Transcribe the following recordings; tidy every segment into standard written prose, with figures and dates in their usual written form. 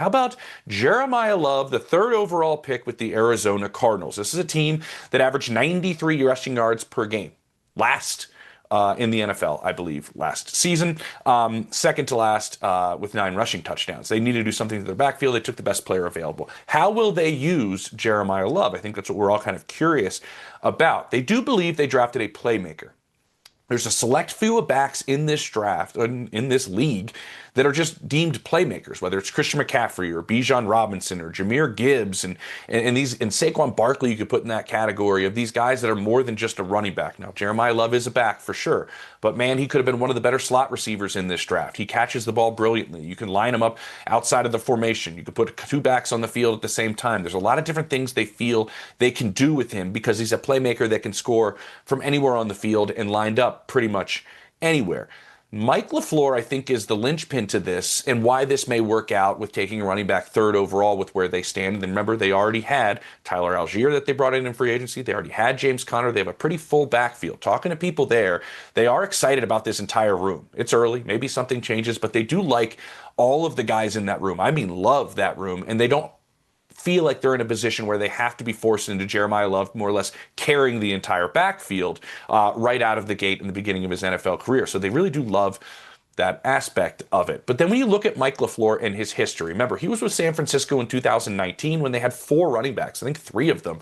How about Jeremiyah Love, the third overall pick with the Arizona Cardinals? This is a team that averaged 93 rushing yards per game last in the NFL, I believe, last season. Second to last with 9 rushing touchdowns. They needed to do something to their backfield. They took the best player available. How will they use Jeremiyah Love? I think that's what we're all kind of curious about. They do believe they drafted a playmaker. There's a select few of backs in this draft, in this league, that are just deemed playmakers, whether it's Christian McCaffrey or Bijan Robinson or Jahmyr Gibbs and Saquon Barkley you could put in that category of these guys that are more than just a running back. Now, Jeremiyah Love is a back for sure, but man, he could have been one of the better slot receivers in this draft. He catches the ball brilliantly. You can line him up outside of the formation. You could put 2 backs on the field at the same time. There's a lot of different things they feel they can do with him because he's a playmaker that can score from anywhere on the field and lined up pretty much anywhere. Mike LaFleur, I think, is the linchpin to this and why this may work out with taking a running back third overall with where they stand. And remember, they already had Tyler Algier that they brought in free agency. They already had James Conner. They have a pretty full backfield. Talking to people there, they are excited about this entire room. It's early. Maybe something changes, but they do like all of the guys in that room. I mean, love that room. And they don't feel like they're in a position where they have to be forced into Jeremiyah Love more or less carrying the entire backfield right out of the gate in the beginning of his NFL career. So they really do love that aspect of it. But then when you look at Mike LaFleur and his history, remember, he was with San Francisco in 2019 when they had 4 running backs. I think 3 of them,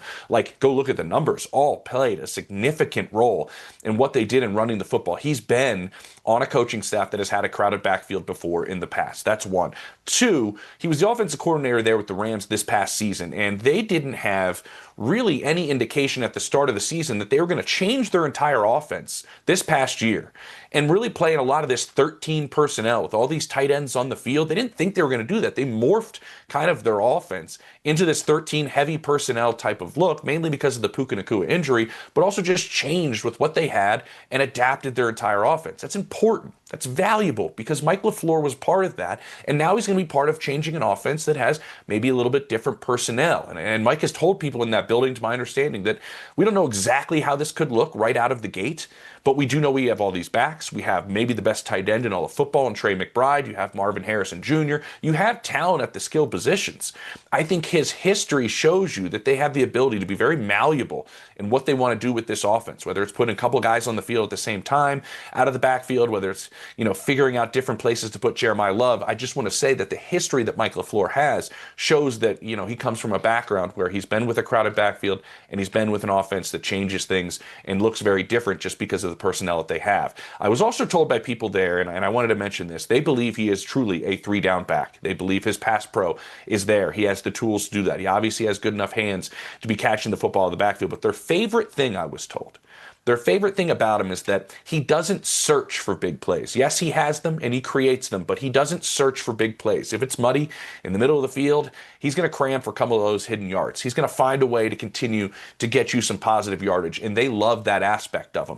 go look at the numbers, all played a significant role in what they did in running the football. He's been on a coaching staff that has had a crowded backfield before in the past. That's 1. 2, he was the offensive coordinator there with the Rams this past season, and they didn't have really any indication at the start of the season that they were going to change their entire offense this past year and really play in a lot of this 13 personnel with all these tight ends on the field. They didn't think they were going to do that. They morphed kind of their offense into this 13 heavy personnel type of look, mainly because of the Puka Nacua injury, but also just changed with what they had and adapted their entire offense. That's important. That's valuable because Mike LaFleur was part of that, and now he's going to be part of changing an offense that has maybe a little bit different personnel. And Mike has told people in that building, to my understanding, that we don't know exactly how this could look right out of the gate, but we do know we have all these backs. We have maybe the best tight end in all of football in Trey McBride. You have Marvin Harrison Jr. You have talent at the skill positions. I think his history shows you that they have the ability to be very malleable in what they want to do with this offense, whether it's putting a couple guys on the field at the same time out of the backfield, whether it's figuring out different places to put Jeremiyah Love. I just want to say that the history that Mike LaFleur has shows that, he comes from a background where he's been with a crowded backfield and he's been with an offense that changes things and looks very different just because of the personnel that they have. I was also told by people there, and I wanted to mention this, they believe he is truly a 3-down back. They believe his pass pro is there. He has the tools to do that. He obviously has good enough hands to be catching the football in the backfield. But their favorite thing, I was told, their favorite thing about him is that he doesn't search for big plays. Yes, he has them and he creates them, but he doesn't search for big plays. If it's muddy in the middle of the field, he's going to cram for a couple of those hidden yards. He's going to find a way to continue to get you some positive yardage, and they love that aspect of him.